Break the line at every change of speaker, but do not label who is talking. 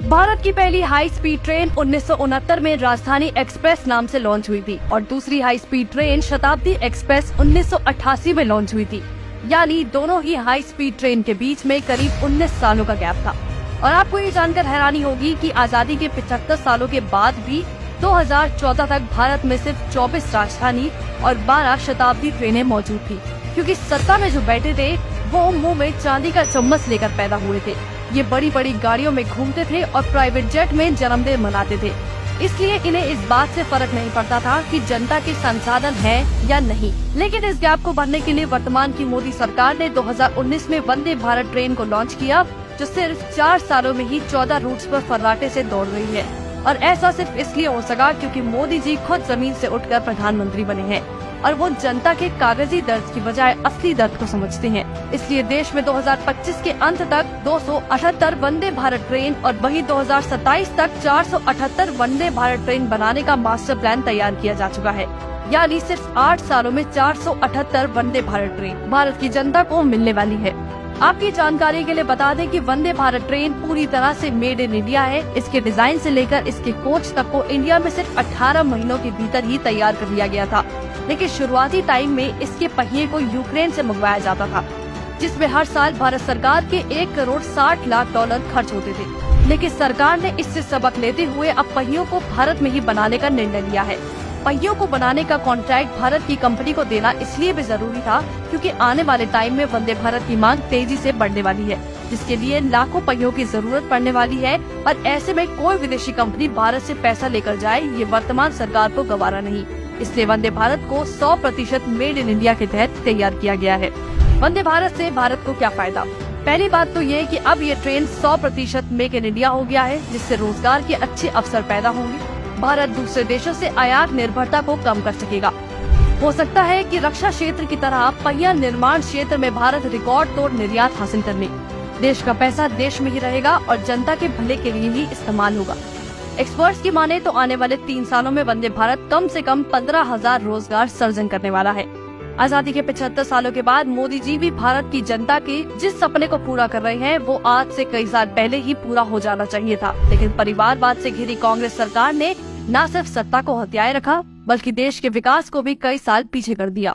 भारत की पहली high speed train 1969 में राजधानी एक्सप्रेस नाम से लॉन्च हुई थी और दूसरी हाई स्पीड ट्रेन शताब्दी एक्सप्रेस 1988 में लॉन्च हुई थी। यानी दोनों ही हाई स्पीड ट्रेन के बीच में करीब 19 सालों का गैप था। और आपको ये जानकर हैरानी होगी कि आजादी के 75 सालों के बाद भी 2014 तक भारत में सिर्फ 24 राजधानी और 12 शताब्दी ट्रेनें मौजूद थी, क्योंकि सत्ता में जो बैठे थे वो मुंह में चांदी का चम्मच लेकर पैदा हुए थे। ये बड़ी बड़ी गाड़ियों में घूमते थे और प्राइवेट जेट में जन्मदिन मनाते थे, इसलिए इन्हें इस बात से फर्क नहीं पड़ता था कि जनता के संसाधन है या नहीं। लेकिन इस गैप को भरने के लिए वर्तमान की मोदी सरकार ने 2019 में वंदे भारत ट्रेन को लॉन्च किया, जो सिर्फ 4 सालों में ही 14 रूट्स पर फर्राटे से दौड़ रही है। और ऐसा सिर्फ इसलिए हो सका क्योंकि मोदी जी खुद जमीन से उठकर प्रधानमंत्री बने हैं और वो जनता के कागजी दर्द की बजाय असली दर्द को समझते हैं। इसलिए देश में 2025 के अंत तक 278 वंदे भारत ट्रेन और वहीं 2027 तक 478 वंदे भारत ट्रेन बनाने का मास्टर प्लान तैयार किया जा चुका है। यानी सिर्फ 8 सालों में 478 वंदे भारत ट्रेन भारत की जनता को मिलने वाली है। आपकी जानकारी के लिए बता दें कि वंदे भारत ट्रेन पूरी तरह से मेड इन इंडिया है। इसके डिजाइन से लेकर इसके कोच तक को इंडिया में सिर्फ 18 महीनों के भीतर ही तैयार कर लिया गया था। लेकिन शुरुआती टाइम में इसके पहिए को यूक्रेन से मंगवाया जाता था, जिसमें हर साल भारत सरकार के 1 करोड़ 60 लाख डॉलर खर्च होते थे। लेकिन सरकार ने इससे सबक लेते हुए अब पहियों को भारत में ही बनाने का निर्णय लिया है। पहियों को बनाने का कॉन्ट्रैक्ट भारत की कंपनी को देना इसलिए भी जरूरी था क्योंकि आने वाले टाइम में वंदे भारत की मांग तेजी से बढ़ने वाली है, जिसके लिए लाखों पहियों की जरूरत पड़ने वाली है। और ऐसे में कोई विदेशी कंपनी भारत से पैसा लेकर जाए, ये वर्तमान सरकार को गवारा नहीं। इसलिए वंदे भारत को 100% मेड इन इंडिया के तहत तैयार किया गया है। वंदे भारत से भारत को क्या फायदा? पहली बात तो ये कि अब ये ट्रेन 100% मेक इन इंडिया हो गया है, जिससे रोजगार के अच्छे अवसर पैदा होंगे। भारत दूसरे देशों से आयात निर्भरता को कम कर सकेगा। हो सकता है कि रक्षा क्षेत्र की तरह पहिया निर्माण क्षेत्र में भारत रिकॉर्ड तोड़ निर्यात हासिल करने। देश का पैसा देश में ही रहेगा और जनता के भले के लिए ही इस्तेमाल होगा। एक्सपर्ट्स की माने तो आने वाले 3 सालों में वंदे भारत कम से कम 15,000 रोजगार सर्जन करने वाला है। आजादी के 75 सालों के बाद मोदी जी भी भारत की जनता के जिस सपने को पूरा कर रहे हैं वो आज से कई साल पहले ही पूरा हो जाना चाहिए था। लेकिन परिवारवाद से घिरी कांग्रेस सरकार ने न सिर्फ सत्ता को हथियाए रखा, बल्कि देश के विकास को भी कई साल पीछे कर दिया।